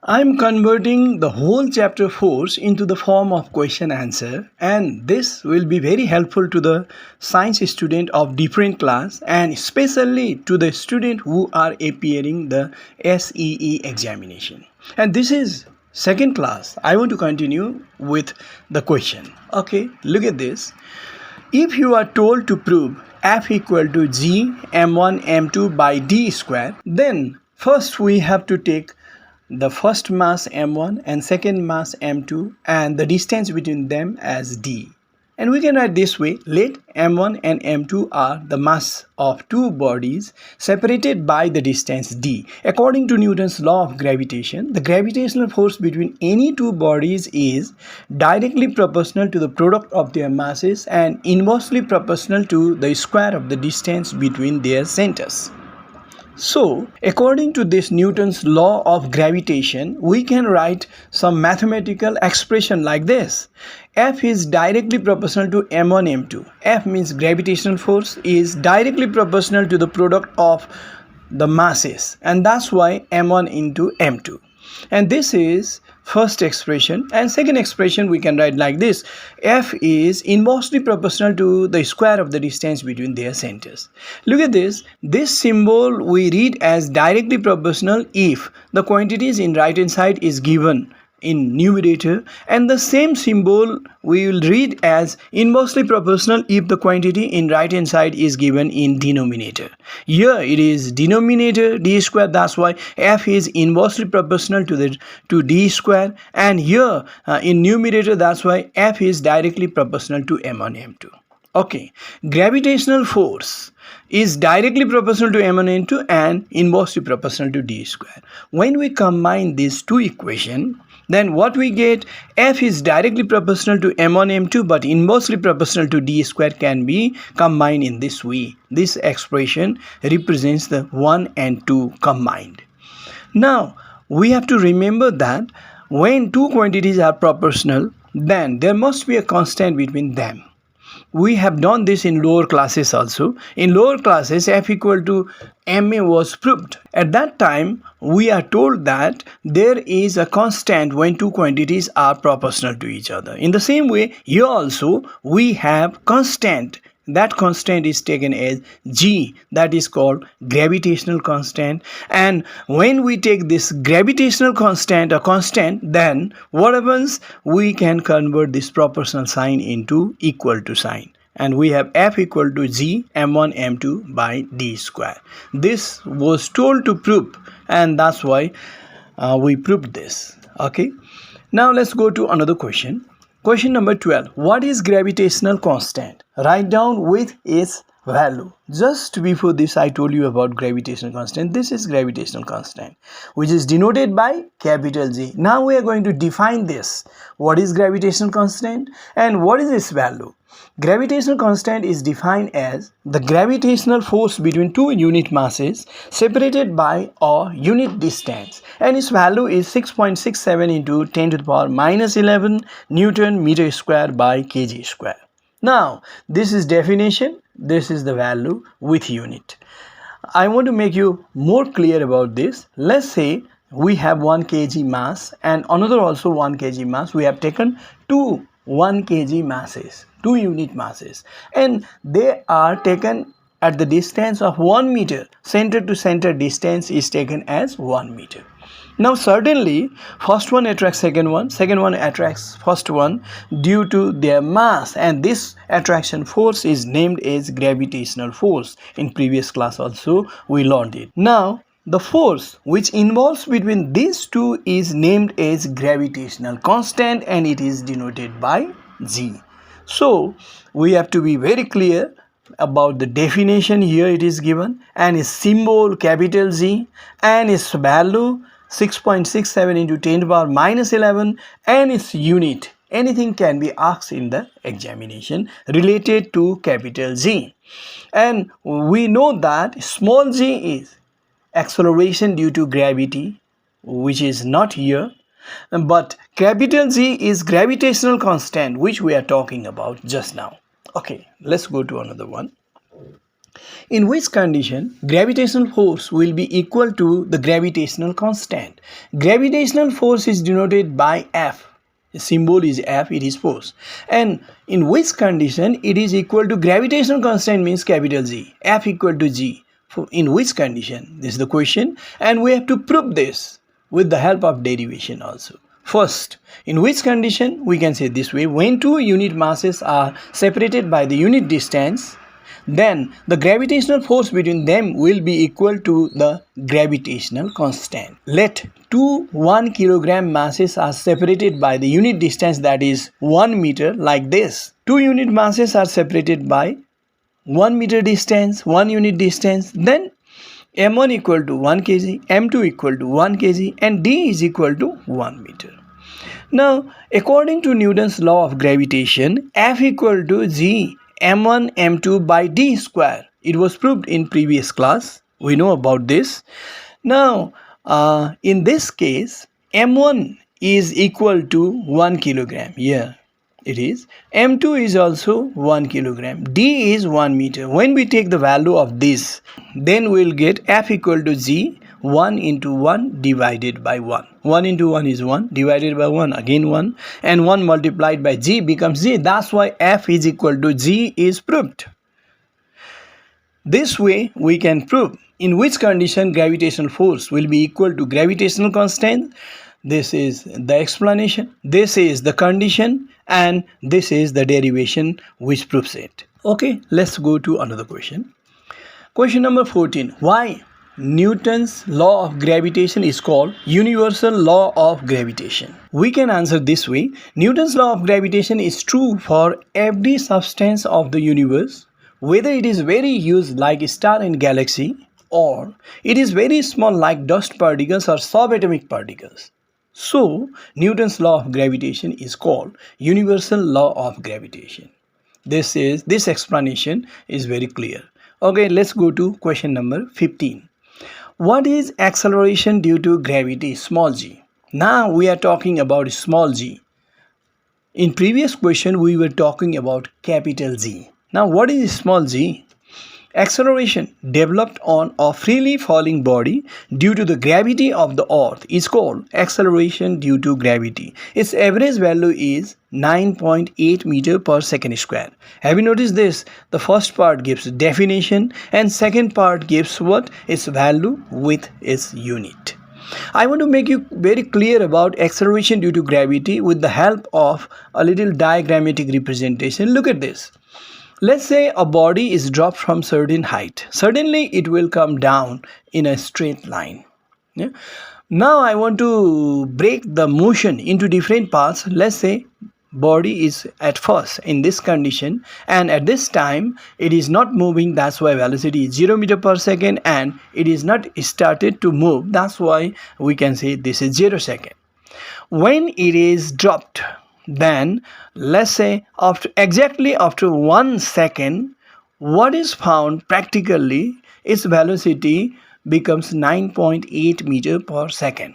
I'm converting the whole chapter force into the form of question answer, and this will be very helpful to the science student of different class and especially to the student who are appearing the SEE examination. And this is second class. I want to continue with the question. Okay, look at this. If you are told to prove F equal to G m1 m2 by d square, then first we have to take the first mass m1 and second mass m2 and the distance between them as d. And we can write this way: let m1 and m2 are the mass of two bodies separated by the distance d. According to Newton's law of gravitation, the gravitational force between any two bodies is directly proportional to the product of their masses and inversely proportional to the square of the distance between their centers. So, according to this Newton's law of gravitation, we can write some mathematical expression like this. F is directly proportional to m1 m2. F means gravitational force is directly proportional to the product of the masses, and that's why m1 into m2. And this is first expression, and second expression we can write like this: F is inversely proportional to the square of the distance between their centers. Look at this. This symbol we read as directly proportional if the quantities in right hand side is given in numerator, and the same symbol we will read as inversely proportional if the quantity in right hand side is given in denominator. Here it is denominator d square, that's why F is inversely proportional to d square, and here in numerator, that's why F is directly proportional to m1 m2. Okay, gravitational force is directly proportional to m1 m2 and inversely proportional to d square. When we combine these two equations, then what we get: F is directly proportional to m1 m2 but inversely proportional to d square can be combined in this way. This expression represents the 1 and 2 combined. Now we have to remember that when two quantities are proportional, then there must be a constant between them. We have done this in lower classes also. In lower classes, F equal to ma was proved. At that time, we are told that there is a constant when two quantities are proportional to each other. In the same way, here also we have constant. That constant is taken as g, that is called gravitational constant. And when we take this gravitational constant a constant, then what happens? We can convert this proportional sign into equal to sign, and we have F equal to G m1 m2 by d square. This was told to prove, and that's why we proved this. Okay, now let's go to another question. Question number 12. What is gravitational constant? Write down with its value. Just before this I told you about gravitational constant. This is gravitational constant, which is denoted by capital G. Now we are going to define this. What is gravitational constant and what is its value? Gravitational constant is defined as the gravitational force between two unit masses separated by a unit distance, and its value is 6.67 into 10 to the power minus 11 Newton meter square by kg square. Now this is definition, this is the value with unit. I want to make you more clear about this. Let's say we have 1 kg mass and another also 1 kg mass. We have taken two 1 kg masses, two unit masses, and they are taken at the distance of 1 meter. Center to center distance is taken as 1 meter. Now certainly first one attracts second one attracts first one due to their mass, and this attraction force is named as gravitational force. In previous class also we learned it. Now the force which involves between these two is named as gravitational constant, and it is denoted by G. So we have to be very clear about the definition. Here it is given, and its symbol capital G, and its value 6.67 into 10 to the power minus 11, and its unit. Anything can be asked in the examination related to capital G. And we know that small g is acceleration due to gravity, which is not here, but capital G is gravitational constant, which we are talking about just now. Okay, let's go to another one. In which condition gravitational force will be equal to the gravitational constant. Gravitational force is denoted by F. The symbol is F, it is force. And in which condition it is equal to gravitational constant means capital G. F equal to G. In which condition? This is the question, and we have to prove this with the help of derivation also. First, in which condition? We can say this way: when two unit masses are separated by the unit distance, then the gravitational force between them will be equal to the gravitational constant. Let two 1 kilogram masses are separated by the unit distance, that is 1 meter, like this. Two unit masses are separated by 1 meter distance, 1 unit distance, then m1 equal to 1 kg, m2 equal to 1 kg, and d is equal to 1 meter. Now, according to Newton's law of gravitation, F equal to G m1 m2 by d square. It was proved in previous class. We know about this. Now, in this case, m1 is equal to 1 kilogram. Here it is. m2 is also 1 kilogram. D is 1 meter. When we take the value of this, then we'll get F equal to G 1 into 1 divided by 1. 1 into 1 is 1, divided by 1 again 1, and 1 multiplied by G becomes G. That's why F is equal to G is proved. This way we can prove in which condition gravitational force will be equal to gravitational constant. This is the explanation, this is the condition, and this is the derivation which proves it. Okay, let's go to another question. Question number 14. Why Newton's law of gravitation is called universal law of gravitation? We can answer this way. Newton's law of gravitation is true for every substance of the universe, whether it is very huge like a star and galaxy, or it is very small like dust particles or subatomic particles. So, Newton's law of gravitation is called universal law of gravitation. This explanation is very clear. Okay, let's go to question number 15. What is acceleration due to gravity, small g? Now we are talking about small g. In previous question we were talking about capital G. Now what is small g? Acceleration developed on a freely falling body due to the gravity of the earth is called acceleration due to gravity. Its average value is 9.8 meter per second square. Have you noticed this? The first part gives definition and second part gives what? Its value with its unit. I want to make you very clear about acceleration due to gravity with the help of a little diagrammatic representation. Look at this. Let's say a body is dropped from certain height. Suddenly it will come down in a straight line. Yeah? Now I want to break the motion into different parts. Let's say body is at first in this condition, and at this time it is not moving. That's why velocity is 0 meter per second, and it is not started to move. That's why we can say this is 0 second. When it is dropped, then let's say exactly after 1 second, what is found practically, its velocity becomes 9.8 meter per second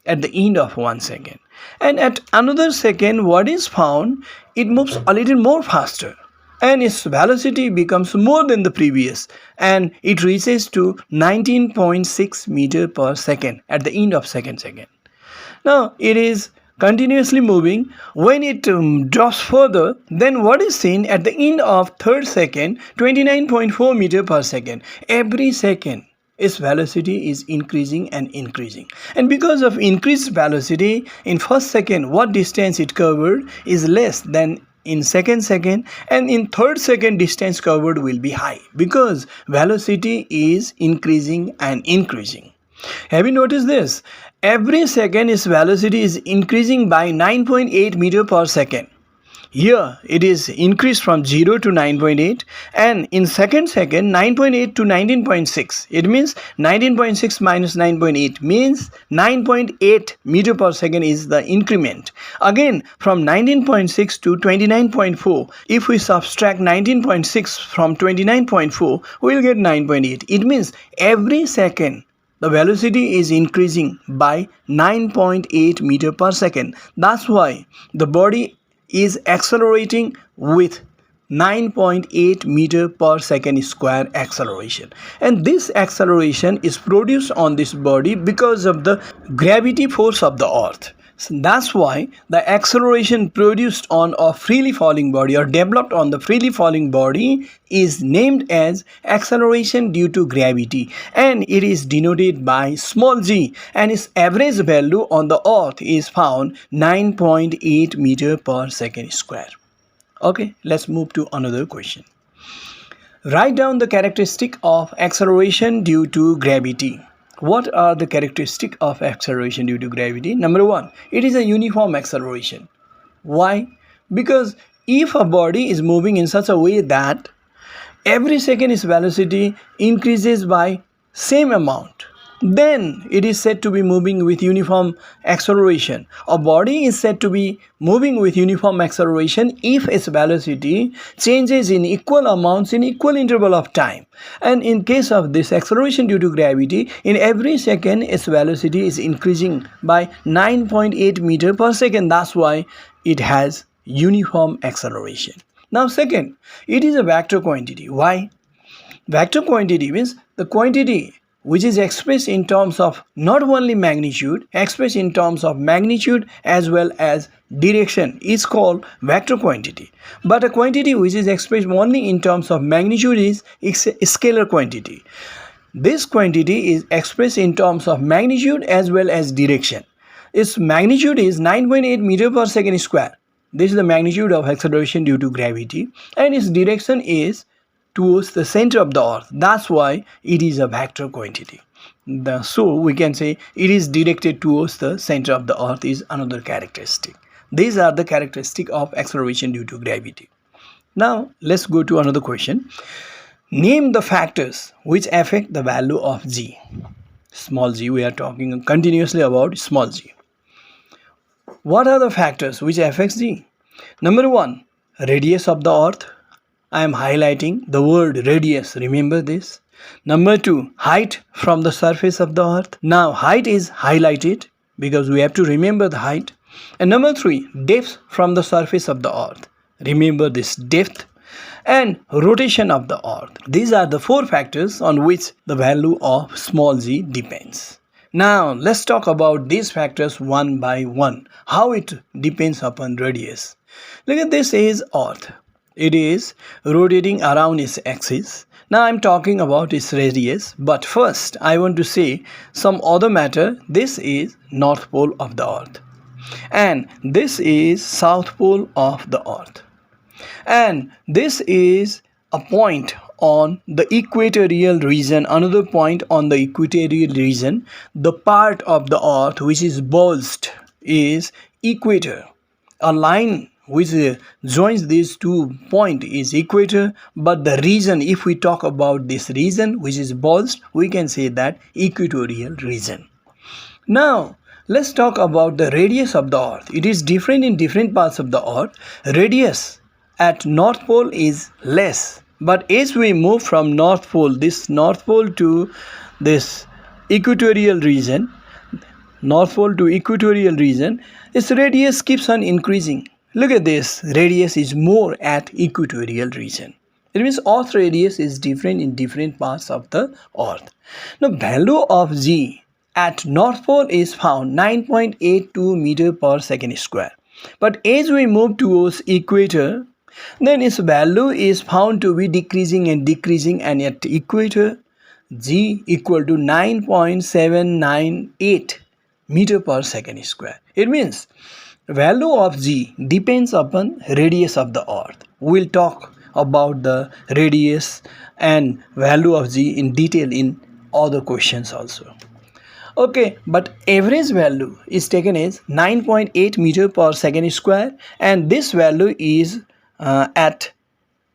at the end of 1 second. And at another second, what is found, it moves a little more faster and its velocity becomes more than the previous, and it reaches to 19.6 meter per second at the end of second. Now it is continuously moving. When it drops further, then what is seen at the end of third second, 29.4 meter per second. Every second its velocity is increasing and increasing, and because of increased velocity in first second, what distance it covered is less than in second, and in third second distance covered will be high because velocity is increasing and increasing. Have you noticed this? Every second its velocity is increasing by 9.8 meter per second. Here it is increased from 0 to 9.8, and in second 9.8 to 19.6. It means 19.6 minus 9.8 means 9.8 meter per second is the increment. Again from 19.6 to 29.4, if we subtract 19.6 from 29.4, we will get 9.8. It means every second the velocity is increasing by 9.8 meter per second. That's why the body is accelerating with 9.8 meter per second square acceleration, and this acceleration is produced on this body because of the gravity force of the earth. So that's why the acceleration produced on a freely falling body or developed on the freely falling body is named as acceleration due to gravity, and it is denoted by small g, and its average value on the earth is found 9.8 meter per second square. Okay, let's move to another question. Write down the characteristic of acceleration due to gravity. What are the characteristics of acceleration due to gravity? Number one, it is a uniform acceleration. Why? Because if a body is moving in such a way that every second its velocity increases by same amount, then it is said to be moving with uniform acceleration. A body is said to be moving with uniform acceleration if its velocity changes in equal amounts in equal interval of time. And in case of this acceleration due to gravity, in every second its velocity is increasing by 9.8 meter per second. That's why it has uniform acceleration. Now second, it is a vector quantity. Why? Vector quantity means the quantity which is expressed in terms of not only magnitude, expressed in terms of magnitude as well as direction is called vector quantity. But a quantity which is expressed only in terms of magnitude is a scalar quantity. This quantity is expressed in terms of magnitude as well as direction. Its magnitude is 9.8 meter per second square. This is the magnitude of acceleration due to gravity, and its direction is towards the center of the earth. That's why it is a vector quantity. So we can say it is directed towards the center of the earth is another characteristic. These are the characteristics of acceleration due to gravity. Now let's go to another question. Name the factors which affect the value of g. Small g, we are talking continuously about small g. What are the factors which affects g? Number one, radius of the earth. I am highlighting the word radius, remember this. Number two, height from the surface of the earth. Now height is highlighted because we have to remember the height. And number three, depth from the surface of the earth. Remember this depth. And rotation of the earth. These are the four factors on which the value of small g depends. Now let's talk about these factors one by one. How it depends upon radius. Look at this is earth. It is rotating around its axis. Now I'm talking about its radius, but first I want to say some other matter. This is north pole of the earth, and this is south pole of the earth, and this is a point on the equatorial region, another point on the equatorial region. The part of the earth which is bulged is equator. A line which joins these 2 points is equator, but the region, if we talk about this region which is bulged, we can say that equatorial region. Now let's talk about the radius of the earth. It is different in different parts of the earth. Radius at north pole is less, but as we move from north pole to this equatorial region, north pole to equatorial region, its radius keeps on increasing. Look at this, radius is more at equatorial region. It means earth radius is different in different parts of the earth. Now value of g at north pole is found 9.82 meter per second square. But as we move towards equator, then its value is found to be decreasing, and at equator g equal to 9.798 meter per second square. It means value of g depends upon radius of the earth. We'll talk about the radius and value of g in detail in other questions also. Okay, but average value is taken as 9.8 meter per second square, and this value is at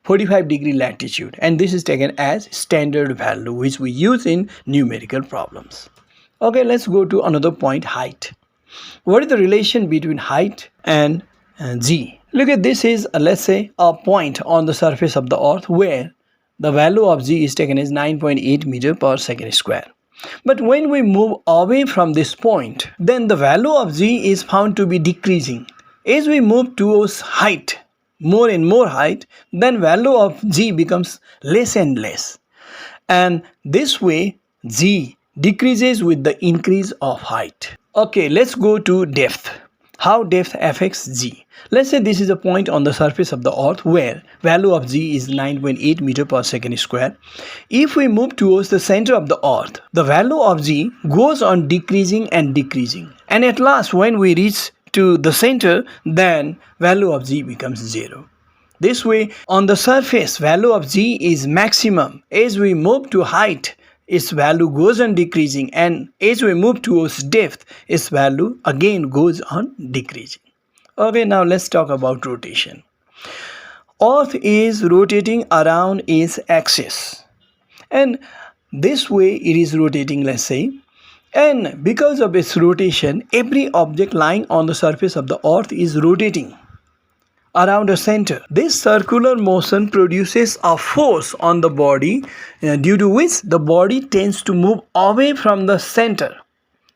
45-degree latitude, and this is taken as standard value which we use in numerical problems. Okay, let's go to another point, height. What is the relation between height and g? Look at this is let's say a point on the surface of the earth where the value of g is taken as 9.8 meter per second square. But when we move away from this point, then the value of g is found to be decreasing. As we move towards height, more and more height, then value of g becomes less and less. And this way g decreases with the increase of height. Okay, let's go to depth. How depth affects g. Let's say this is a point on the surface of the earth where value of g is 9.8 meter per second square. If we move towards the center of the earth, the value of g goes on decreasing and decreasing, and at last when we reach to the center, then value of g becomes 0. This way, on the surface, value of g is maximum. As we move to height, its value goes on decreasing, and as we move towards depth, its value again goes on decreasing. Okay, now let's talk about rotation. Earth is rotating around its axis, and this way it is rotating, let's say, and because of its rotation, every object lying on the surface of the earth is rotating around a center. This circular motion produces a force on the body due to which the body tends to move away from the center.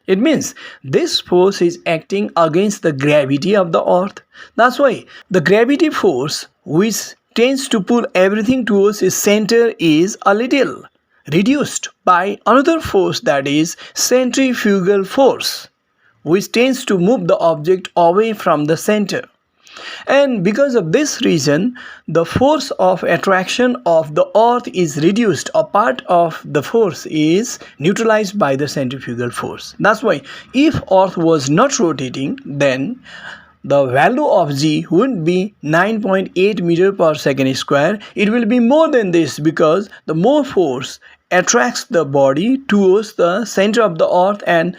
It means this force is acting against the gravity of the earth. That's why the gravity force which tends to pull everything towards its center is a little reduced by another force, that is centrifugal force, which tends to move the object away from the center. And because of this reason, the force of attraction of the earth is reduced. A part of the force is neutralized by the centrifugal force. That's why if earth was not rotating, then the value of g wouldn't be 9.8 meter per second square. It will be more than this, because the more force attracts the body towards the center of the earth, and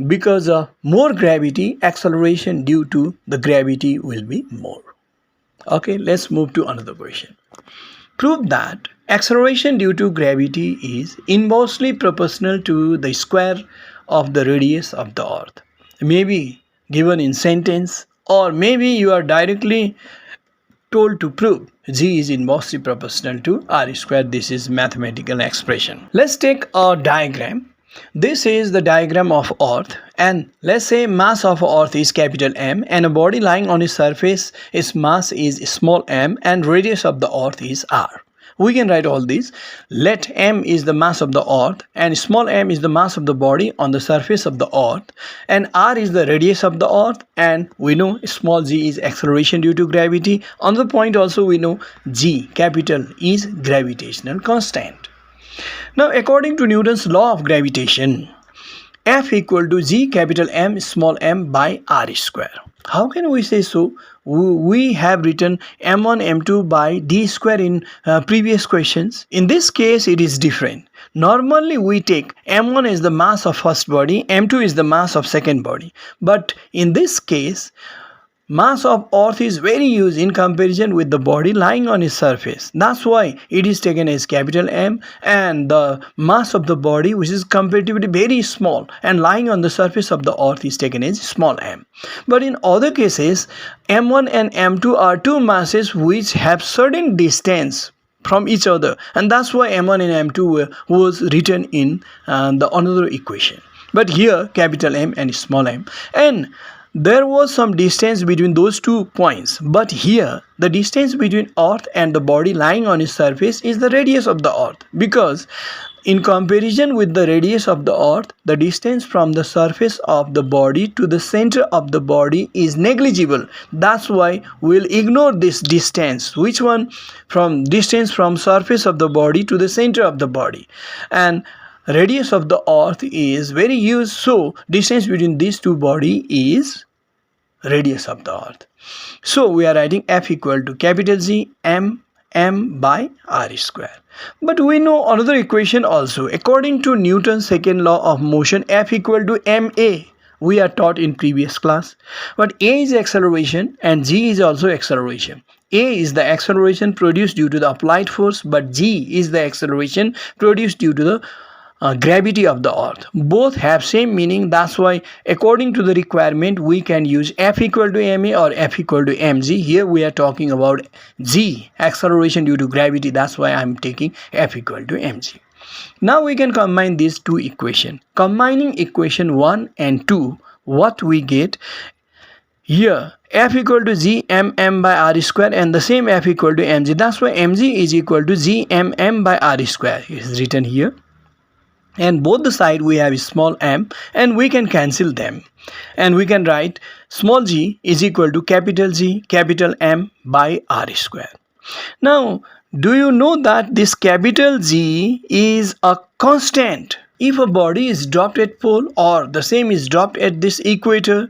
because of more gravity, acceleration due to the gravity will be more. Okay, let's move to another question. Prove that acceleration due to gravity is inversely proportional to the square of the radius of the earth. Maybe given in sentence, or maybe you are directly told to prove g is inversely proportional to r square. This is mathematical expression. Let's take a diagram. This is the diagram of earth, and let's say mass of earth is capital M, and a body lying on its surface, its mass is small m, and radius of the earth is r. We can write all these. Let m is the mass of the earth, and small m is the mass of the body on the surface of the earth, and r is the radius of the earth, and we know small g is acceleration due to gravity. On the point also we know g capital is gravitational constant. Now, according to Newton's law of gravitation, F equal to g capital M small m by r square. How can we say so? We have written m1 m2 by d square in previous questions. In this case, it is different. Normally, we take m1 as the mass of first body, m2 is the mass of second body. But in this case, mass of earth is very huge in comparison with the body lying on its surface. That's why it is taken as capital M, and the mass of the body, which is comparatively very small and lying on the surface of the earth, is taken as small m. But in other cases, m1 and m2 are two masses which have certain distance from each other, and that's why m1 and m2 was written in the another equation. But here capital M and small m, and there was some distance between those 2 points, but here the distance between earth and the body lying on its surface is the radius of the earth, because in comparison with the radius of the earth, the distance from the surface of the body to the center of the body is negligible. That's why we'll ignore this distance. Which one? From distance from surface of the body to the center of the body. And radius of the earth is very huge, so distance between these two bodies is radius of the earth. So we are writing F equal to capital G m by r square. But we know another equation also. According to Newton's second law of motion, F equal to ma. We are taught in previous class. But a is acceleration and g is also acceleration. A is the acceleration produced due to the applied force, but g is the acceleration produced due to the gravity of the earth. Both have same meaning. That's why according to the requirement we can use F equal to ma or F equal to mg. Here we are talking about g, acceleration due to gravity. That's why I'm taking F equal to mg. Now we can combine these two equations. Combining equation 1 and 2, what we get? here F equal to G mm by R square and the same F equal to mg. That's why mg is equal to G mm by R square. It is written here. And both the side we have small m and we can cancel them. And we can write small g is equal to capital G capital M by R square. Now, do you know that this capital G is a constant? If a body is dropped at pole or the same is dropped at this equator,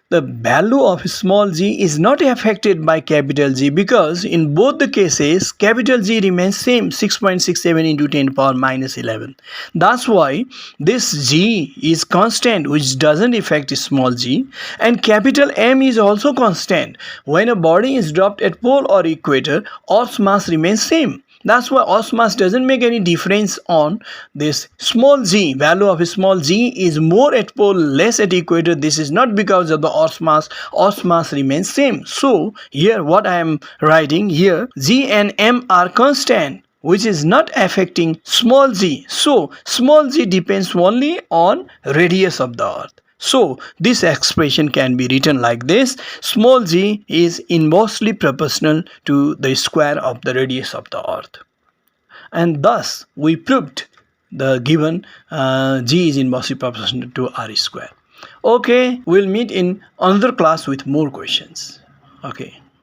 the value of small g is not affected by capital G because in both the cases capital G remains same 6.67 into 10 power minus 11. That's why this g is constant which doesn't affect small g, and capital M is also constant. When a body is dropped at pole or equator, Earth's mass remains same. That's why Earth's mass doesn't make any difference on this small g. Value of small g is more at pole, less at equator. This is not because of the Earth's mass. Earth's mass remains same. So here what I am writing here, g and m are constant, which is not affecting small g. So small g depends only on radius of the Earth. So this expression can be written like this: small g is inversely proportional to the square of the radius of the Earth. And thus we proved the given g is inversely proportional to R square. Okay, we'll meet in another class with more questions. Okay.